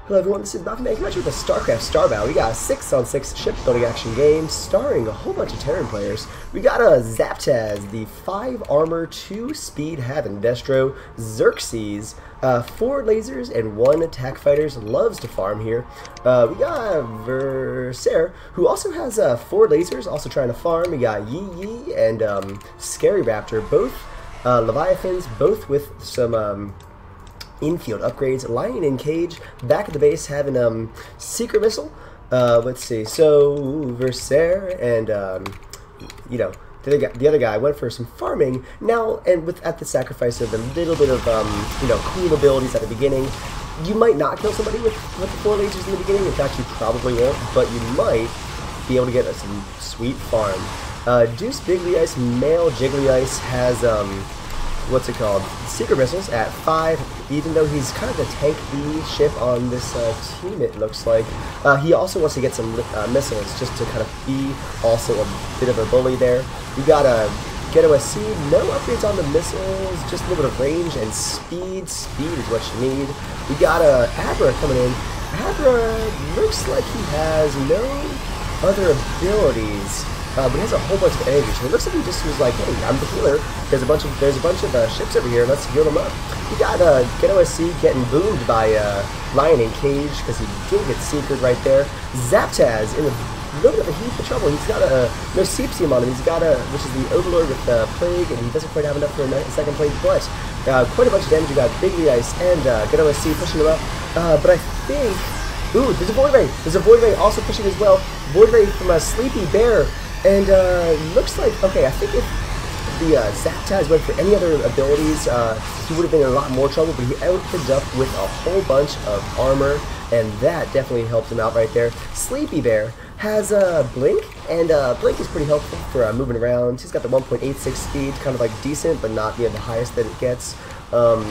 Hello everyone, this is Maffuman with the Starcraft Starbound. We got a 6-on-6 ship building action game starring a whole bunch of Terran players. We got a Zaptaz, the 5 armor, 2 speed, Haven Destro, Xerxes, 4 lasers, and 1 attack fighters. Loves to farm here. We got Versaire, who also has 4 lasers, also trying to farm. We got Yi and Scary Raptor, both Leviathans, both with some infield upgrades. Lion in cage, back at the base having secret missile. Let's see, so Versaire and the other guy went for some farming now, and at the sacrifice of a little bit of cool abilities at the beginning. You might not kill somebody with the 4 lasers in the beginning. In fact, you probably won't, but you might be able to get some sweet farm. Deuce Bigly Ice, male Jiggly Ice has what's it called? Secret missiles at 5, even though he's kind of the tanky ship on this team, it looks like. He also wants to get some missiles just to kind of be also a bit of a bully there. We got a Ghetto SC, no upgrades on the missiles, just a little bit of range and speed. Speed is what you need. We got a Abra coming in. Abra looks like he has no other abilities. But he has a whole bunch of energy, so it looks like he just was like, hey, I'm the healer. There's a bunch of ships over here. Let's heal them up. We got Ghetto SC getting boomed by Lion in cage because he did get secret right there. Zaptaz in a little bit of a heap of trouble. He's got no Seepsium on him. He's got which is the Overlord with Plague, and he doesn't quite have enough for a second Plague, but quite a bunch of damage. We got Bigly Ice and Ghetto SC pushing him up. But I think, ooh, there's a Void Ray. There's a Void Ray also pushing as well. Void Ray from a Sleepy Bear. And looks like, okay, I think if the Zaptaz went for any other abilities, he would have been in a lot more trouble, but he ended up with a whole bunch of armor, and that definitely helped him out right there. Sleepy Bear has Blink, and Blink is pretty helpful for moving around. He's got the 1.86 speed, kind of like decent, but not the highest that it gets. So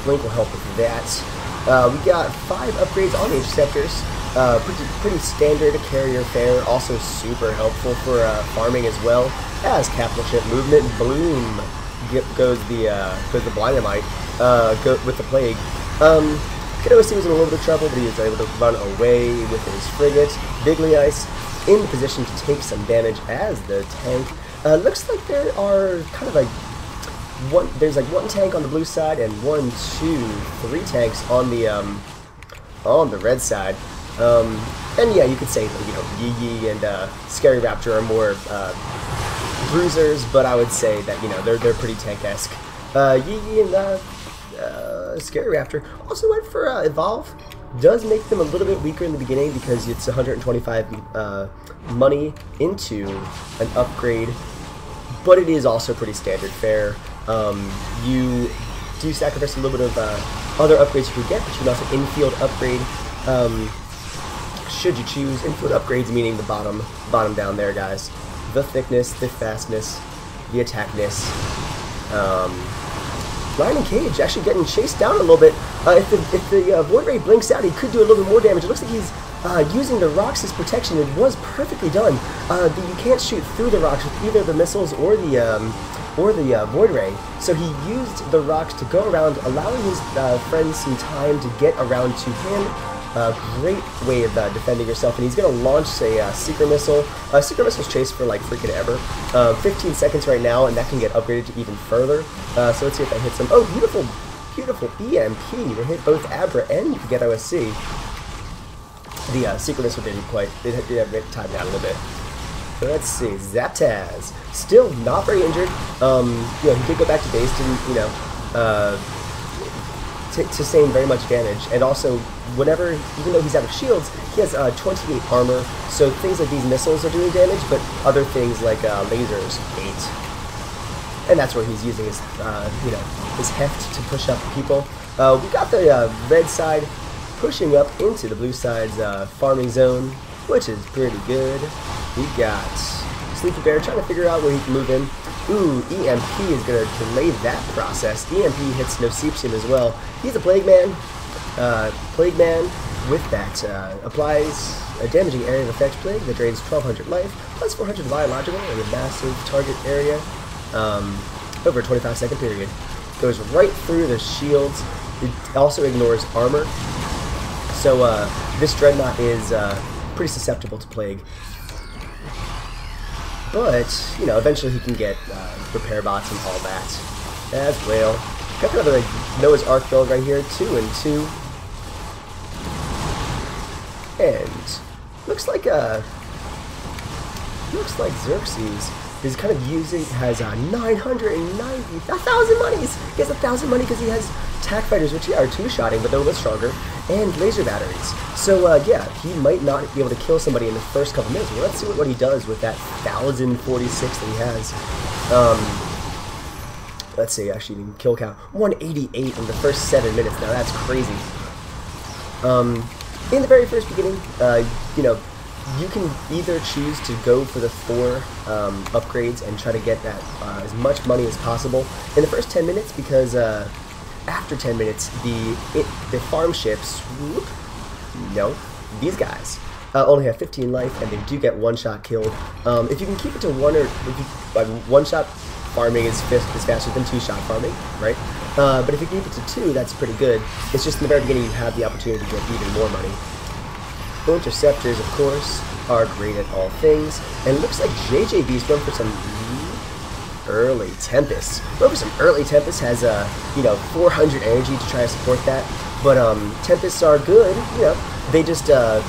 Blink will help with that. We got 5 upgrades on the Interceptors. Pretty standard carrier fare, also super helpful for farming as well as capital ship movement. Bloom goes the Blindamite with the Plague. Ghetto SC was in a little bit of trouble, but he was able to run away with his frigate. Bigly Ice in position to take some damage as the tank. Looks like there are kind of like there's like 1 tank on the blue side and 1, 2, 3 tanks on the red side. And yeah, you could say that, Yi and Scary Raptor are more bruisers, but I would say that they're pretty tank-esque. Yi and Scary Raptor also went for Evolve. Does make them a little bit weaker in the beginning because it's 125 money into an upgrade, but it is also pretty standard fare. You do sacrifice a little bit of other upgrades you can get, but you can also infield upgrade. Should you choose infield upgrades, meaning the bottom down there, guys. The thickness, the fastness, the attackness. Lion in cage actually getting chased down a little bit. If the Void Ray blinks out, he could do a little bit more damage. It looks like he's using the rocks as protection. It was perfectly done. You can't shoot through the rocks with either the missiles or the Void Ray. So he used the rocks to go around, allowing his friends some time to get around to him. Great way of defending yourself, and he's going to launch a Secret Missile. Secret Missiles chase for like freaking ever. 15 seconds right now, and that can get upgraded to even further. So let's see if that hits him. Oh, beautiful, beautiful EMP to hit both Abra and Ghetto SC. The Secret Missile didn't quite, it timed out a little bit. So let's see, Zaptaz, still not very injured. He did go back to base, didn't, to sustain very much damage, and also even though he's out of shields, he has 28 armor, so things like these missiles are doing damage, but other things like lasers, 8. And that's where he's using his his heft to push up people. We got the red side pushing up into the blue side's farming zone, which is pretty good. We got Sleepy Bear trying to figure out where he can move in. Ooh, EMP is going to delay that process. EMP hits no Seepsium as well. He's a Plague Man. Plague Man with that applies a damaging area of effect Plague that drains 1200 life, plus 400 biological in a massive target area over a 25-second period. Goes right through the shields. It also ignores armor. So this Dreadnought is pretty susceptible to Plague. But, you know, eventually he can get repair bots and all that as well. Got kind of a Noah's Ark build right here, 2 and 2. And looks like Xerxes is kind of using, has 1,000 monies. He has 1,000 money because he has attack fighters, which are 2-shotting, but they're a little stronger, and laser batteries. So yeah, he might not be able to kill somebody in the first couple minutes. Well, let's see what he does with that 1,046 that he has. Let's see, actually, kill count 188 in the first 7 minutes. Now that's crazy. In the very first beginning, you know, you can either choose to go for the 4 upgrades and try to get that as much money as possible in the first 10 minutes, because after 10 minutes, the farm ships, whoop, no, these guys only have 15 life, and they do get 1-shot killed. If you can keep it to 1, or if you, 1-shot farming is faster than 2-shot farming, right? But if you keep it to 2, that's pretty good. It's just in the very beginning you have the opportunity to get even more money. Interceptors, of course, are great at all things, and it looks like JJB's going for some early Tempest. Going for some early Tempest, has you know, 400 energy to try to support that. But Tempests are good, you know. They just are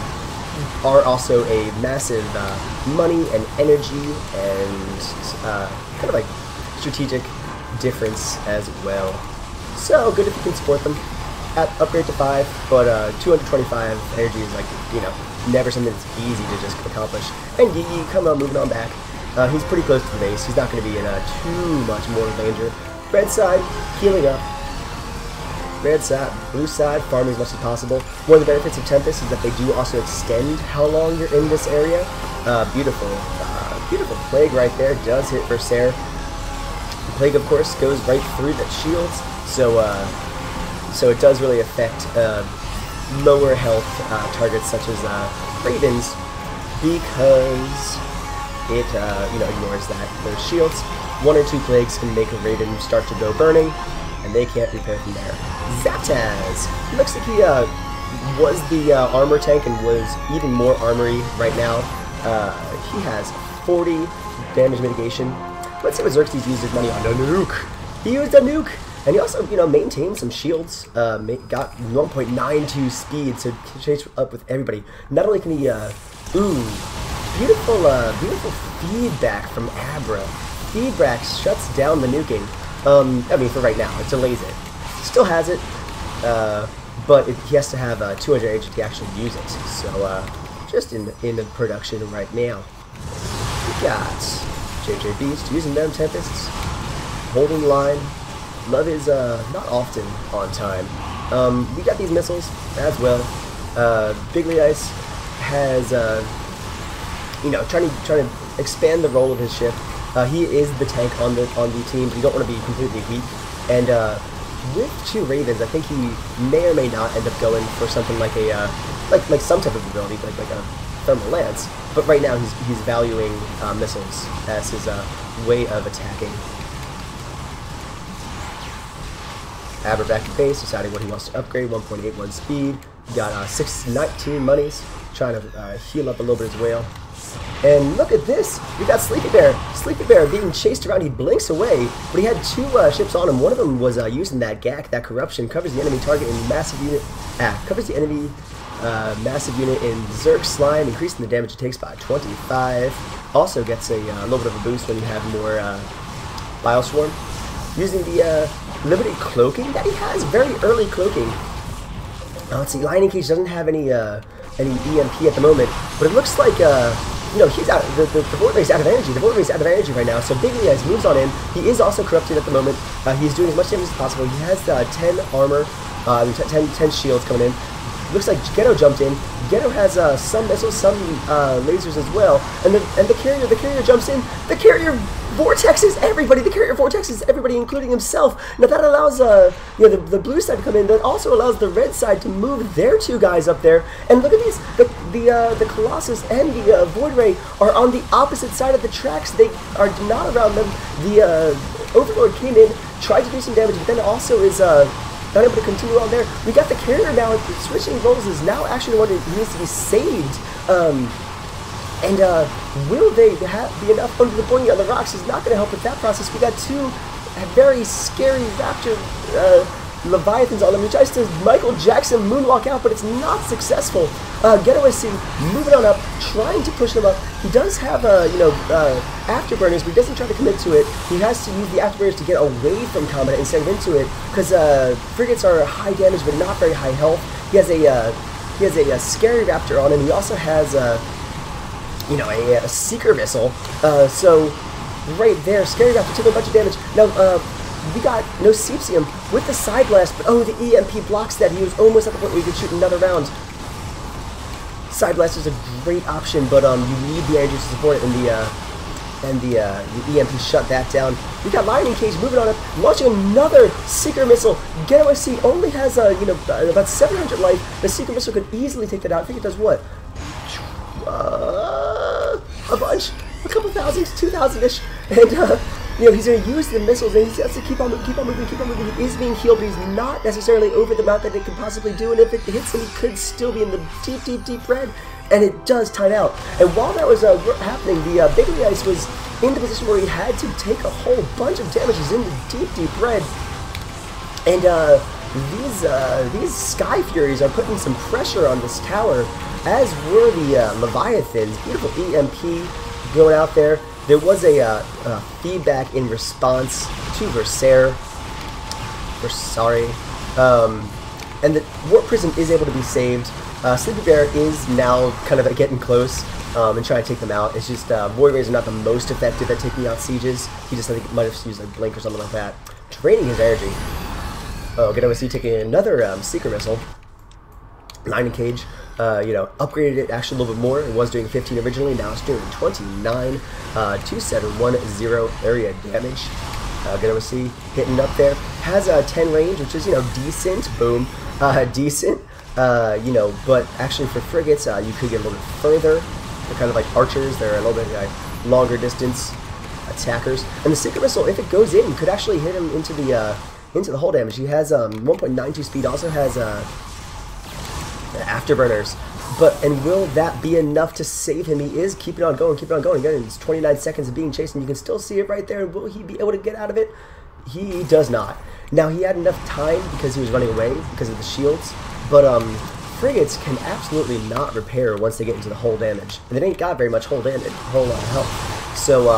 also a massive money and energy and kind of like strategic difference as well. So good if you can support them. At upgrade to 5, but 225 energy is, like, you know, never something that's easy to just accomplish. And Gigi, come on, moving on back. He's pretty close to the base. He's not going to be in too much more danger. Red side, healing up. Red side, blue side, farming as much as possible. One of the benefits of Tempest is that they do also extend how long you're in this area. Beautiful. Beautiful Plague right there. Does hit Berserk. The Plague, of course, goes right through the shields. So it does really affect lower health targets such as Ravens, because it you know, ignores those shields. 1 or 2 plagues can make a Raven start to go burning, and they can't repair from there. Zaptaz looks like he was the armor tank and was even more armory right now. He has 40 damage mitigation. Let's see what Xerxes used his money on. A nuke. He used a nuke. And he also, you know, maintained some shields, got 1.92 speed, so chase up with everybody. Not only can he, beautiful feedback from Abra. Feedback shuts down the nuking. I mean, for right now, it delays it. Still has it, but he has to have 200 energy to actually use it. So, just in the production right now. We got JJ Beast using them Tempests, holding line. Love is not often on time. We got these missiles as well. Bigly Ice has, you know, trying to expand the role of his ship. He is the tank on the team, but you don't want to be completely weak. And with 2 Ravens, I think he may or may not end up going for something like a like some type of ability, like a thermal lance. But right now he's valuing missiles as his way of attacking. Aber back to base, deciding what he wants to upgrade. 1.81 speed. Got 619 monies. Trying to heal up a little bit as well. And look at this. We got Sleepy Bear. Sleepy Bear being chased around. He blinks away, but he had 2 ships on him. One of them was using that GAC, that corruption. Covers the enemy target in massive unit. Covers the enemy massive unit in Zerg Slime, increasing the damage it takes by 25. Also gets a little bit of a boost when you have more Bile Swarm. Using the Liberty cloaking that he has, very early cloaking. Let's see, Lightning Cage doesn't have any EMP at the moment, but it looks like you know, he's out. The Void Ray's out of energy. The Void Ray's out of energy right now. So Bigly Eyes moves on in. He is also corrupted at the moment. He's doing as much damage as possible. He has 10 armor, 10 shields coming in. Looks like Ghetto jumped in. Ghetto has some missiles, some lasers as well. And the carrier jumps in. The carrier vortexes everybody. The carrier vortexes everybody, including himself. Now that allows you know, the blue side to come in. That also allows the red side to move their 2 guys up there. And look at these. The Colossus and the Void Ray are on the opposite side of the tracks. They are not around them. The Overlord came in, tried to do some damage, but then also is not able to continue on there. We got the carrier now, switching roles is now actually the one that needs to be saved. And will they be enough under the boing on the rocks is not going to help with that process. We got two very scary raptor Leviathans on them. He tries to Michael Jackson moonwalk out, but it's not successful. Getaway C moving on up, trying to push them up. He does have, afterburners, but he doesn't try to commit to it. He has to use the afterburners to get away from combat instead of into it, because frigates are high damage but not very high health. He has a scary raptor on him. He also has a seeker missile. So right there, scary raptor took a bunch of damage. Now, we got no Sepsium with the side blast, but the EMP blocks that. He was almost at the point where he could shoot another round. Side blast is a great option, but you need the energy to support it, and the EMP shut that down. We got Lightning Cage moving on up, launching another Seeker Missile. Getaway C only has about 700 life. The Seeker Missile could easily take that out. I think it does what? A bunch, a couple thousand, 2,000-ish, and he's going to use the missiles, and he has to keep on moving. He is being healed, but he's not necessarily over the amount that it could possibly do, and if it hits him, he could still be in the deep red, and it does time out. And while that was happening, the Bigly Ice was in the position where he had to take a whole bunch of damage. He's in the deep red, and these Sky Furies are putting some pressure on this tower, as were the Leviathans. Beautiful EMP going out there. There was a feedback in response to Versaire. And the Warp Prism is able to be saved. Sleepy Bear is now kind of getting close and trying to take them out. It's just Warriors are not the most effective at taking out sieges. He just, I think, might have used a blink or something like that. Draining his energy. Getaway C taking another Seeker Missile. Lightning Cage. Upgraded it actually a little bit more. It was doing 15 originally, now it's doing 29, 2710 area damage. Getaway C hitting up there. Has a 10 range, which is, decent. Boom. Decent. But actually for frigates, you could get a little bit further. They're kind of like archers. They're a little bit like longer distance attackers. And the Seeker Missile, if it goes in, could actually hit him into the hull damage. He has 1.92 speed, also has afterburners, and will that be enough to save him? He is keeping on going. Again, it's 29 seconds of being chased, and you can still see it right there. Will he be able to get out of it? He does not. Now, he had enough time because he was running away because of the shields, but frigates can absolutely not repair once they get into the hull damage, and they ain't got very much hull damage, whole lot of health. So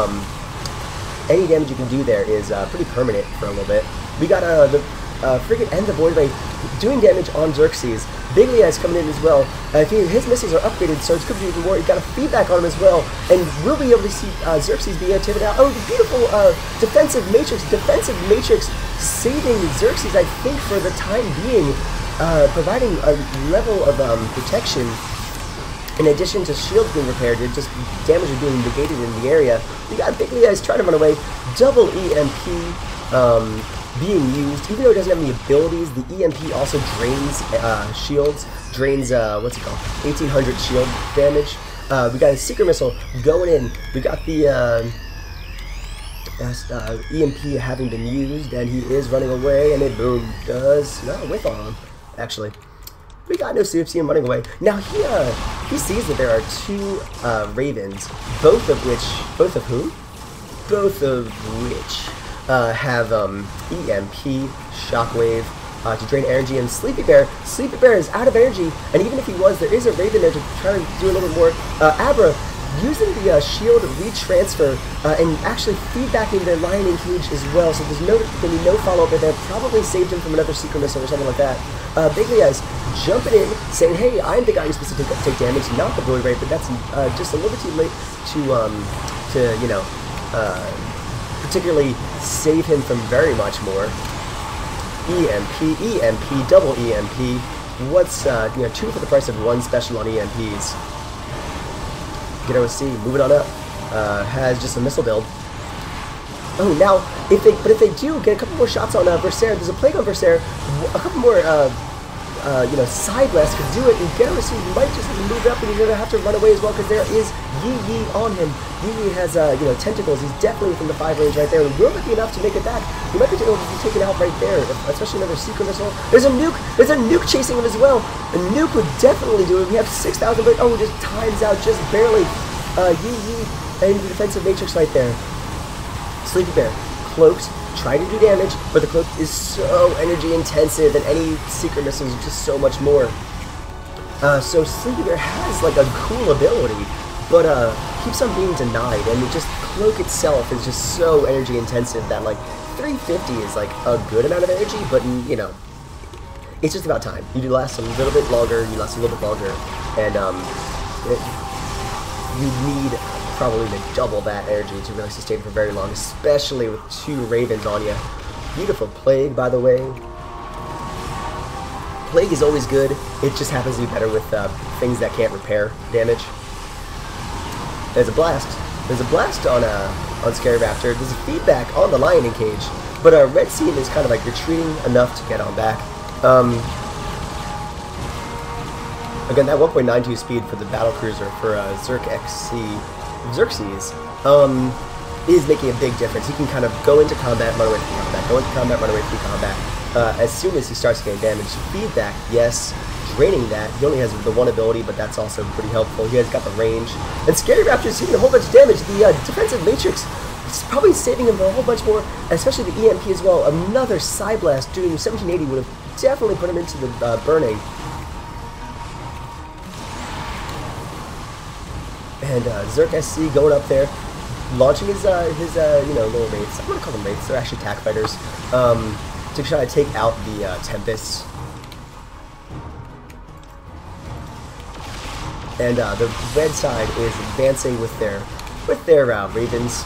any damage you can do there is pretty permanent for a little bit. We got the frigate and the Void Ray doing damage on Xerxes. Bigly Eyes coming in as well. His missiles are upgraded, so it's going to be even more. He's got a feedback on him as well, and we'll be able to see Xerxes be taken out. Oh, the beautiful defensive matrix saving Xerxes, I think, for the time being, providing a level of protection. In addition to shields being repaired, just damage is being negated in the area. We got Bigly Eyes trying to run away. Double EMP. Being used, even though it doesn't have any abilities. The EMP also drains shields, drains, 1800 shield damage. We got a Seeker Missile going in. We got the EMP having been used, and he is running away, and it boom does whiff on him, actually. We got no Sepsium running away. Now he sees that there are two Ravens, both of which have EMP, Shockwave, to drain energy, and Sleepy Bear is out of energy, and even if he was, there is a Raven there to try to do a little bit more. Abra using the shield retransfer and actually feedbacking their Lightning Cage as well, so there's going to be no follow-up there. Probably saved him from another Seeker Missile or something like that. Bigly Eyes jumping in, saying, hey, I'm the guy who's supposed to take damage, not the Void Ray, but that's just a little bit too late to particularly save him from very much more. EMP, double EMP. What's 2 for the price of 1 special on EMPs? Getaway C moving on up. Has just a missile build. Oh, now if they do get a couple more shots on Versaire, there's a plague on Versaire. A couple more you know, Side Blast could do it, and Garrison might just move up, and he's going to have to run away as well, because there is Yi on him. Yi has, you know, tentacles. He's definitely within the 5 range right there, and will it be enough to make it back? He might be able to be taken out right there, especially another Secret Missile. There's a nuke! There's a nuke chasing him as well! A nuke would definitely do it. We have 6,000, but oh, it just times out just barely. Yi and the defensive matrix right there. Sleepy Bear, cloaked, trying to do damage, but the cloak is so energy intensive, and any Secret Missiles are just so much more. So Sleepy Bear has like a cool ability, but keeps on being denied, and it just cloak itself is just so energy intensive that like 350 is like a good amount of energy, but you know, it's just about time. You do last a little bit longer, and you need probably to double that energy to really sustain for very long, especially with 2 Ravens on you. Beautiful Plague, by the way. Plague is always good. It just happens to be better with things that can't repair damage. There's a blast. There's a blast on Scary Raptor. There's a feedback on the Lioning Cage, but Red Scene is kind of like retreating enough to get on back. Again, that 1.92 speed for the battlecruiser for Xerxes is making a big difference. He can kind of go into combat, run away from combat, go into combat, run away from combat. As soon as he starts getting damage, feedback, yes, draining that. He only has the 1 ability, but that's also pretty helpful. He has got the range. And Scary Raptor is taking a whole bunch of damage. The defensive matrix is probably saving him a whole bunch more, especially the EMP as well. Another Side Blast doing 1780 would have definitely put him into the burning. And Zerk SC going up there, launching his you know, little wraiths. I'm gonna call them wraiths. They're actually TAC fighters, to try to take out the Tempests. And the red side is advancing with their Ravens.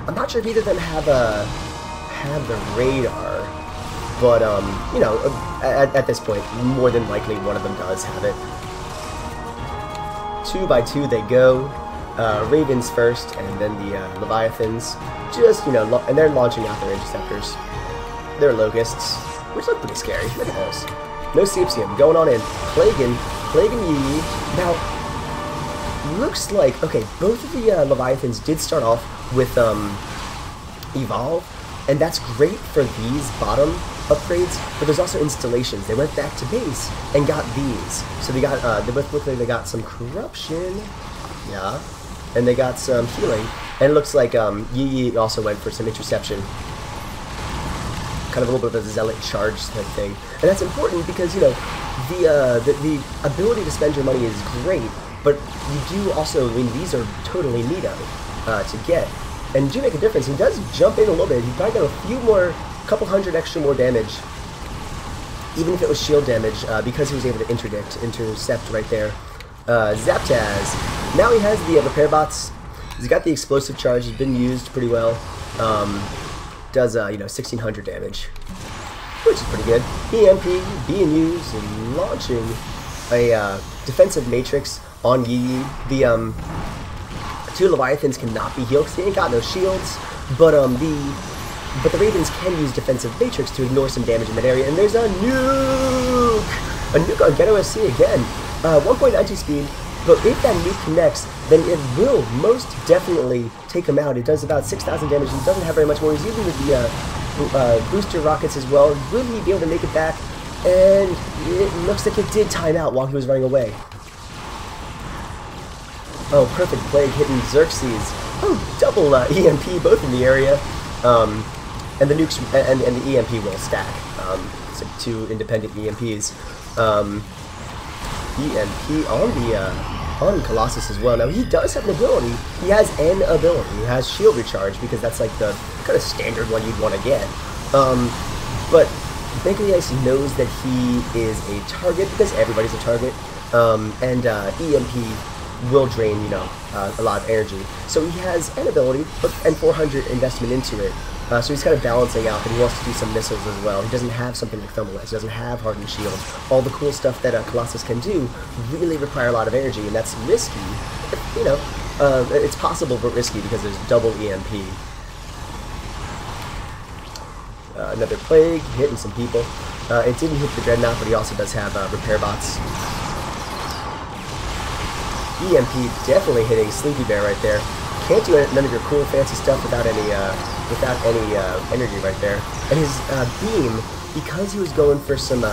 I'm not sure if either of them have the radar, but you know, at this point, more than likely one of them does have it. 2 by 2 they go. Ravens first, and then the Leviathans. Just, you know, and they're launching out their interceptors. They're locusts, which look pretty scary. Look at those. No Sepsium going on in. Plaguing Yi. Now, looks like, okay, both of the Leviathans did start off with Evolve, and that's great for these bottom upgrades, but there's also installations. They went back to base and got these. So they got, they both look like they got some corruption, yeah, and they got some healing, and it looks like Yi also went for some interception. Kind of a little bit of a zealot charge type thing. And that's important because, you know, the ability to spend your money is great, but you do also, I mean, these are totally neato to get, and do make a difference. He does jump in a little bit. He probably got a few more, couple hundred extra more damage, even if it was shield damage, because he was able to intercept right there. Zaptaz, now he has the repair bots. He's got the explosive charge. He's been used pretty well. Does you know, 1600 damage, which is pretty good. EMP being used and launching a defensive matrix on Yi. The 2 Leviathans cannot be healed because they ain't got no shields, but the Ravens can use defensive matrix to ignore some damage in that area. And there's a nuke on Ghetto SC again. 1.92 speed. But if that nuke connects, then it will most definitely take him out. It does about 6,000 damage. He doesn't have very much more. He's using the booster rockets as well. Will he be able to make it back? And it looks like it did time out while he was running away. Oh, perfect Plague hitting Xerxes. Oh, double EMP, both in the area. And the nukes and the EMP will stack. It's like 2 independent EMPs. EMP on Colossus as well. Now he does have an ability. He has an ability. He has shield recharge because that's like the kind of standard one you'd want to get. But Bank of the Ice knows that he is a target because everybody's a target. And EMP will drain, you know, a lot of energy. So he has an ability and 400 investment into it. So he's kind of balancing out, but he wants to do some missiles as well. He doesn't have something like Thermal Lance. He doesn't have Hardened Shield. All the cool stuff that Colossus can do really require a lot of energy, and that's risky. You know, it's possible but risky because there's double EMP. another plague, hitting some people. It didn't hit the dreadnought, but he also does have repair bots. EMP definitely hitting Sleepy Bear right there. Can't do none of your cool fancy stuff without any energy right there. And his beam, because he was going for some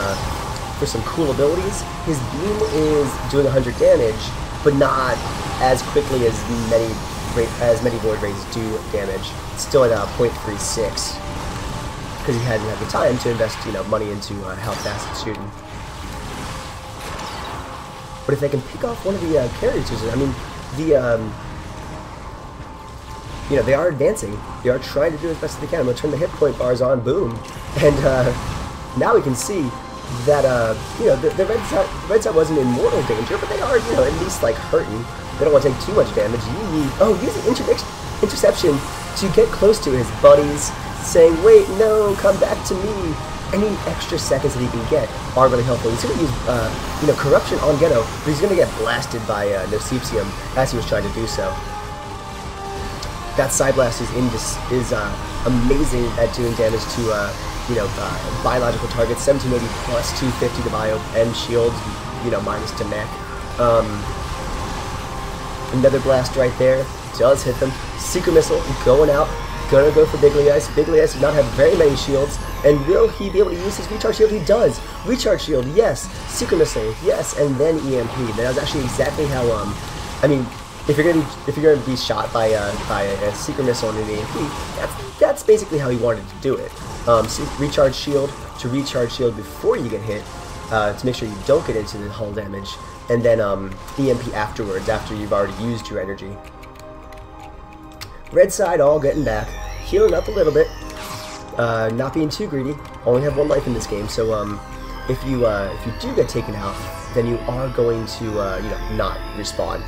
cool abilities, his beam is doing 100 damage, but not as quickly as many Void Rays do damage. It's still at 0.36 because he hadn't had the time to invest money into how fast it's shooting. But if they can pick off one of the carriers, I mean, they are advancing. They are trying to do as best as they can. I'm going to turn the hit point bars on, boom. And now we can see that, the red side wasn't in mortal danger, but they are, at least, like, hurting. They don't want to take too much damage. Using interception to get close to his buddies, saying, wait, no, come back to me. Any extra seconds that he can get are really helpful. He's going to use, corruption on Ghetto, but he's going to get blasted by Nocipsium as he was trying to do so. That Side Blast is amazing at doing damage to, biological targets. 1780 plus 250 to bio and shields, minus to mech. Another blast right there does hit them. Secret Missile going out. Gonna go for Bigly Ice. Bigly Ice does not have very many shields. And will he be able to use his Recharge Shield? He does. Recharge Shield, yes. Secret Missile, yes. And then EMP. That was actually exactly how, if you're gonna be shot by a Secret Missile and an EMP, that's basically how he wanted to do it. Recharge Shield to Recharge Shield before you get hit, to make sure you don't get into the hull damage, and then EMP afterwards, after you've already used your energy. Red side all getting back, healing up a little bit, not being too greedy. Only have 1 life in this game, so if you do get taken out, then you are going to not respawn.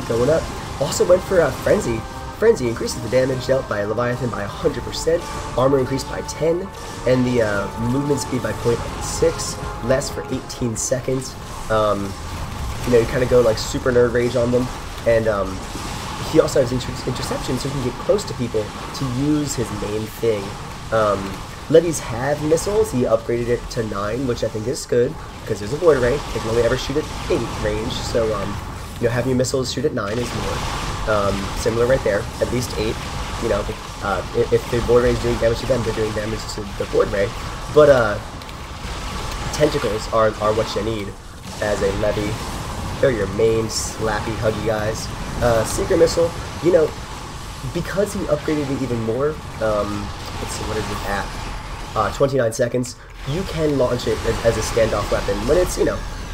Going up. Also went for Frenzy. Frenzy increases the damage dealt by Leviathan by 100%, armor increased by 10, and the movement speed by 0.6, less for 18 seconds. You kind of go like super nerd rage on them, and he also has interception, so he can get close to people to use his main thing. Levies have missiles. He upgraded it to 9, which I think is good, because there's a Void Ray. They can only ever shoot at 8 range, so having your missiles shoot at 9 is more similar right there, at least 8. If the Void Ray is doing damage to them, they're doing damage to the Void Ray. But tentacles are what you need as a Levy. They're your main slappy, huggy guys. Secret Missile, because he upgraded it even more, let's see, what is it at? 29 seconds, you can launch it as a standoff weapon. When it's,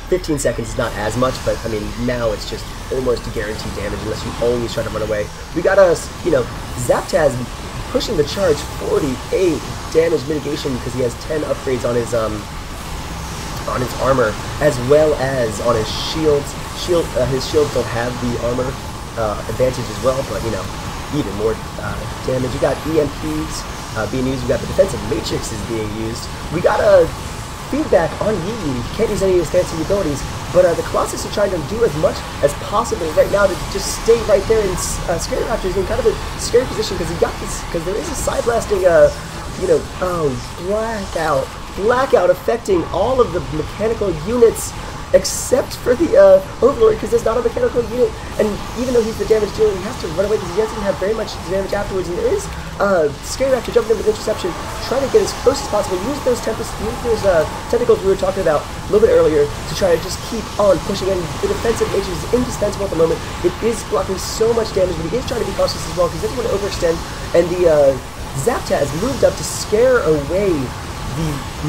15 seconds is not as much, but, now it's just almost guaranteed damage unless you always try to run away. We got us, Zaptaz pushing the charge, 48 damage mitigation because he has 10 upgrades on his armor, as well as on his shields. His shields don't have the armor advantage as well, but even more damage. You got EMPs being used. We got the defensive matrix is being used. We got a feedback on Yi. Can't use any of his fancy abilities, but the Colossus are trying to do as much as possible right now to just stay right there. And Scary Raptor is in kind of a scary position because he got this, because there is a side blasting, blackout affecting all of the mechanical units except for the Overlord, because there's not a mechanical unit, and even though he's the damage dealer, he has to run away because he doesn't have very much damage afterwards. And there is Scary Raptor jumping in with interception, trying to get as close as possible, use those tentacles we were talking about a little bit earlier to try to just keep on pushing in. The defensive nature is indispensable at the moment. It is blocking so much damage, but he is trying to be cautious as well because he doesn't want to overextend. And the Zaptaz moved up to scare away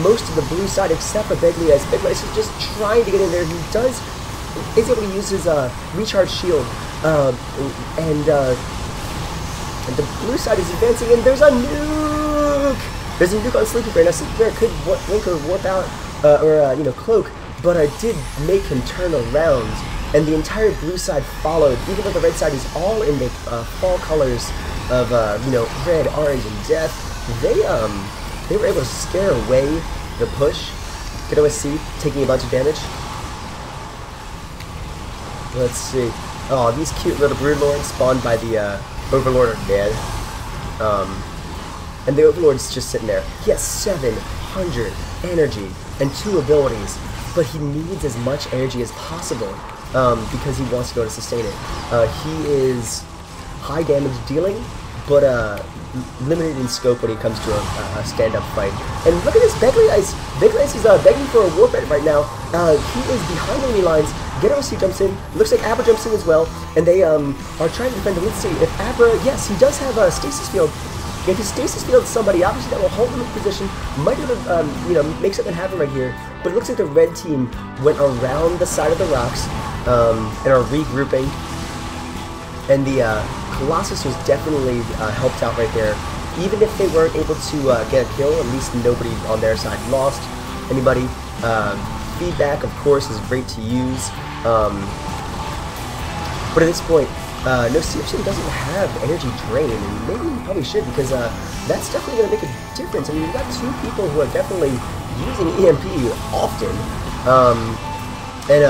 most of the blue side except for Bigly Ice. Bigly Ice is just trying to get in there. He is able to use his recharge shield, and the blue side is advancing, and there's a nuke! There's a nuke on Sleepy Bear. Now Sleepy Bear could blink or warp out, or cloak, but I did make him turn around, and the entire blue side followed, even though the red side is all in the fall colors of red, orange, and death. They were able to scare away the push. Get OSC taking a bunch of damage. Let's see. Oh, these cute little Broodlords spawned by the Overlord are dead. And the Overlord's just sitting there. He has 700 energy and 2 abilities, but he needs as much energy as possible because he wants to go to sustain it. He is high damage dealing, but limited in scope when he comes to a stand-up fight. And look at this, Beglice! Beglice is begging for a war bet right now. He is behind enemy lines. Ghetto jumps in. Looks like Abra jumps in as well, and they are trying to defend him. Let's see if Abra. Yes, he does have a stasis field. If he stasis fields somebody, obviously that will hold him in position. Might be able to, make something happen right here. But it looks like the red team went around the side of the rocks and are regrouping. And the Colossus was definitely helped out right there. Even if they weren't able to get a kill, at least nobody on their side lost anybody. Feedback, of course, is great to use. But at this point, no, CFC doesn't have energy drain, and maybe he probably should, because that's definitely going to make a difference. I mean, you've got 2 people who are definitely using EMP often, and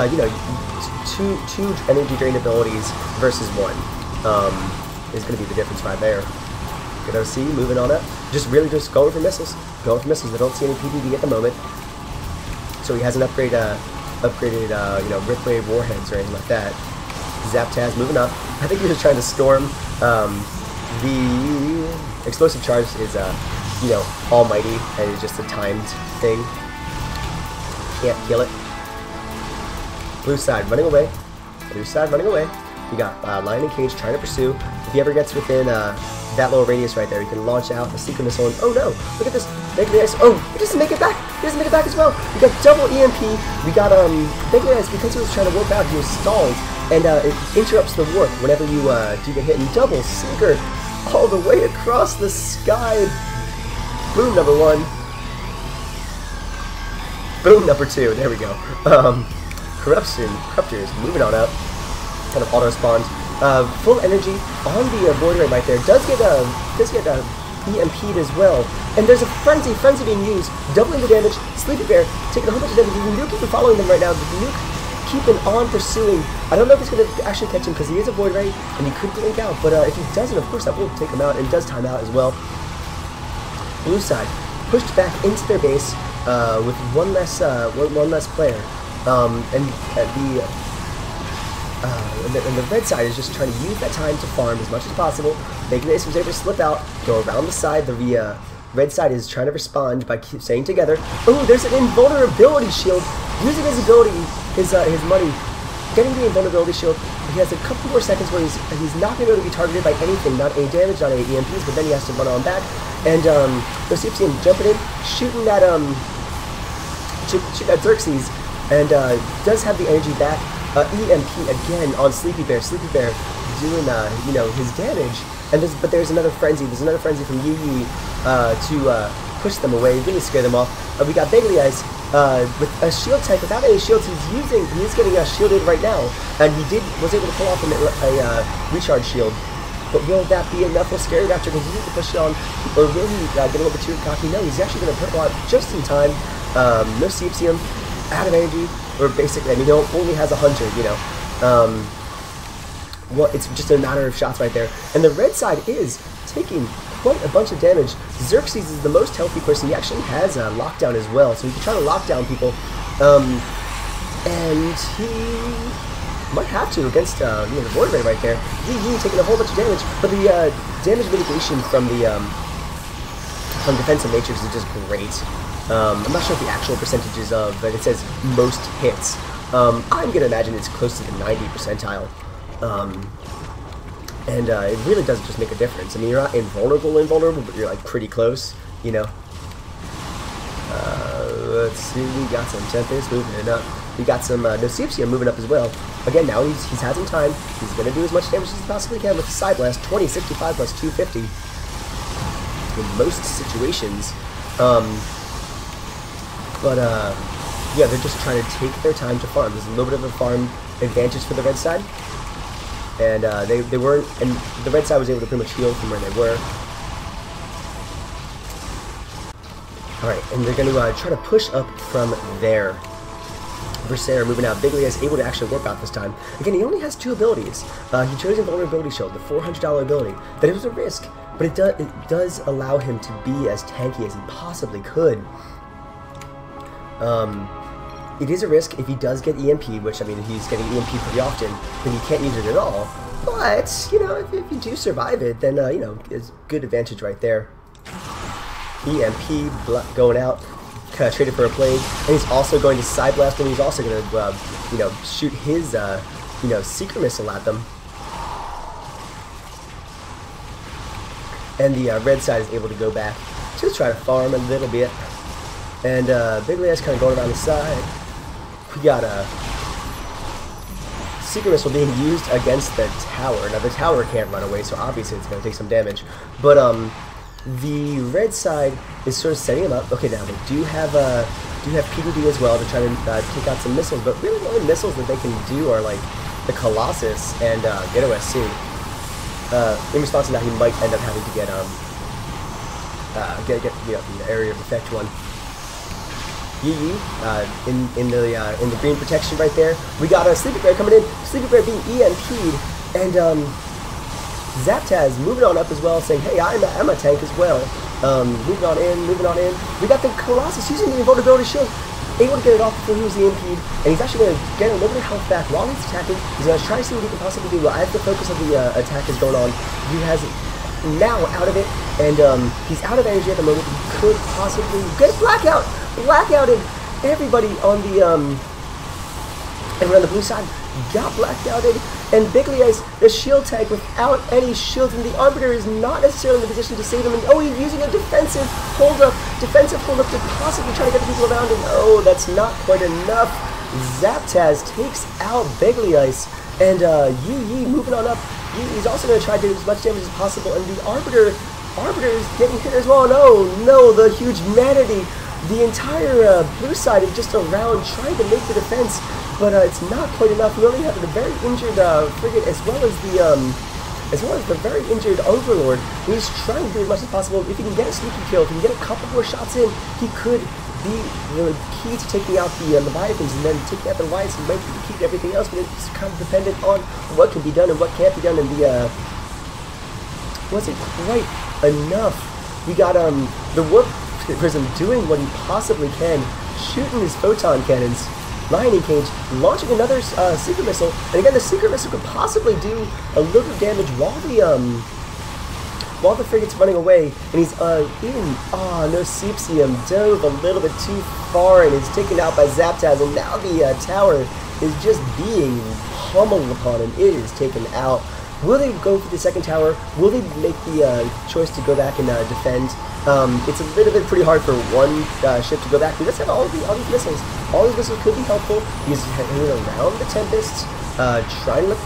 two energy drain abilities versus 1 is going to be the difference right there. Good OC, moving on up, just really going for missiles. I don't see any PvP at the moment, so he hasn't upgraded Ripwave warheads or anything like that. Zaptaz moving up. I think he was trying to storm. The explosive charge is, almighty, and it's just a timed thing. Can't kill it. Blue side running away. You got Lion and Cage trying to pursue. If he ever gets within that little radius right there, he can launch out a secret missile. And, oh no! Look at this! Oh, he doesn't make it back! He doesn't make it back as well! We got double EMP. We got Beglice, because he was trying to warp out, he was stalled. And it interrupts the warp whenever you do get hit. And double sinker all the way across the sky. Boom, number 1. Boom, number 2. There we go. Corruptors moving on up. Kind of auto spawned. Full energy on the border right there. Does get EMP'd as well. And there's a frenzy being used, doubling the damage. Sleepy Bear taking a whole bunch of damage. The Nuke keeping following them right now. The Nuke keeping on pursuing. I don't know if it's going to actually catch him because he is a Void Ray and he could blink out. But if he doesn't, of course, that will take him out and does time out as well. Blue side pushed back into their base with one less player, and the red side is just trying to use that time to farm as much as possible. Beglice was able to slip out, go around the side. The red side is trying to respond by staying together. Oh, there's an invulnerability shield. Using his ability, his money, getting the invulnerability shield. He has a couple more seconds where he's not going to be able to be targeted by anything, not any damage, not any EMPs, but then he has to run on back. And you'll see him jumping in, shooting that Xerxes, and does have the energy back. EMP again on Sleepy Bear. Sleepy Bear doing his damage. And there's another frenzy. There's another frenzy from Yu to push them away, really scare them off. We got Beglice with a shield tech. Without any shields, he is getting shielded right now, and was able to pull off a recharge shield. But will that be enough? Will Scary Raptor continue to push it on, or will he get a little bit too cocky? No, he's actually going to put a lot just in time. No CPCM, out of energy, or basically, I mean, he only has 100. Well, it's just a matter of shots right there. And the red side is taking quite a bunch of damage. Xerxes is the most healthy person. He actually has a lockdown as well, so he can try to lock down people. And he might have to against the Void Ray right there. He taking a whole bunch of damage, but the damage mitigation from defensive natures is just great. I'm not sure what the actual percentages of, but it says most hits. I'm gonna imagine it's close to the 90 percentile. And it really does just make a difference. I mean, you're not invulnerable, but you're like pretty close, you know. Let's see, we got some Tempest moving up. We got some Nocipsia moving up as well. Again, now he's had some time. He's gonna do as much damage as he possibly can with the Side Blast. 2065 plus 250 in most situations. Yeah, they're just trying to take their time to farm. There's a little bit of a farm advantage for the red side. And they weren't, and the red side was able to pretty much heal from where they were. Alright, and they're going to try to push up from there. Berserker moving out. Bigly is able to actually work out this time. Again, he only has 2 abilities. He chose Invulnerability Shield, the $400 ability. That is a risk, but it does allow him to be as tanky as he possibly could. It is a risk if he does get EMP, which, I mean, he's getting EMP pretty often, then you can't use it at all. But, you know, if you do survive it, then, you know, it's good advantage right there. EMP going out, kind of traded for a Plague, and he's also going to Side Blast, and he's also going to, you know, shoot his, you know, Secret Missile at them. And the red side is able to go back, just try to farm a little bit. And Bigly is kind of going around the side. We got a Secret Missile being used against the tower. Now the tower can't run away, so obviously it's going to take some damage. But the red side is sort of setting him up. Okay, now they do have PDD as well to try to take out some missiles. But really, the only missiles that they can do are like the Colossus and Ghetto SC. In response to that, he might end up having to get you know, the area of effect one. In the green protection right there. We got a Sleepy Bear coming in. Sleepy Bear being EMP'd, and Zaptaz moving on up as well, saying, "Hey, I'm a tank as well." Moving on in. We got the Colossus using the Invulnerability Shield, able to get it off before he was EMP'd, and he's actually going to get a little bit of health back while he's attacking. He's going to try to see what he can possibly do. As the focus of the attack is going on, he has now out of it, and he's out of energy at the moment. He could possibly get blackouted. Everybody on the and on the blue side got blackouted, and Bigly Ice, the shield tank, without any shields, and the Arbiter is not necessarily in the position to save him. And oh, he's using a defensive hold up to possibly try to get the people around him. Oh, that's not quite enough. Zaptaz takes out Bigly Ice, and Yi moving on up. He's also going to try to do as much damage as possible, and the Arbiter is getting hit as well. No, the huge manatee. The entire blue side is just around trying to make the defense, but it's not quite enough. We only have the very injured frigate as well as the very injured Overlord. He's trying to do as much as possible. If he can get a sneaky kill, if he can get a couple more shots in, he could be the key to taking out the Leviathans, and then taking out the Leviathans and making the key to everything else. But it's kind of dependent on what can be done and what can't be done, and the wasn't quite enough. We got the Warp Prism doing what he possibly can, shooting his photon cannons. Lightning Cage launching another Secret Missile, and again the Secret Missile could possibly do a little bit of damage while the frigate's running away, and he's no Seepsium dove a little bit too far and is taken out by Zaptaz, and now the tower is just being pummeled upon, and it is taken out. Will they go for the second tower? Will they make the choice to go back and defend? It's a little bit pretty hard for one ship to go back. He does have all these missiles. All these missiles could be helpful. He's hanging around the Tempests, trying to let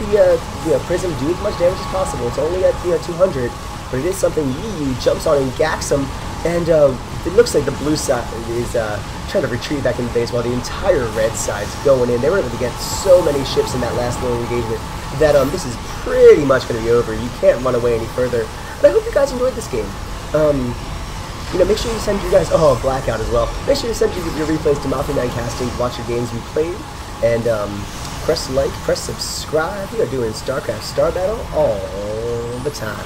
the Prism do as much damage as possible. It's only at 200, but it is something Yi jumps on and gacks him, and it looks like the blue side is trying to retreat back into base while the entire red side's going in. They were able to get so many ships in that last little engagement that this is pretty much going to be over. You can't run away any further. But I hope you guys enjoyed this game. You know, make sure you send your guys, Blackout as well. Make sure you send your replays to MaffumanCasting, watch your games you played, and press like, press subscribe. We are doing Starcraft Star Battle all the time.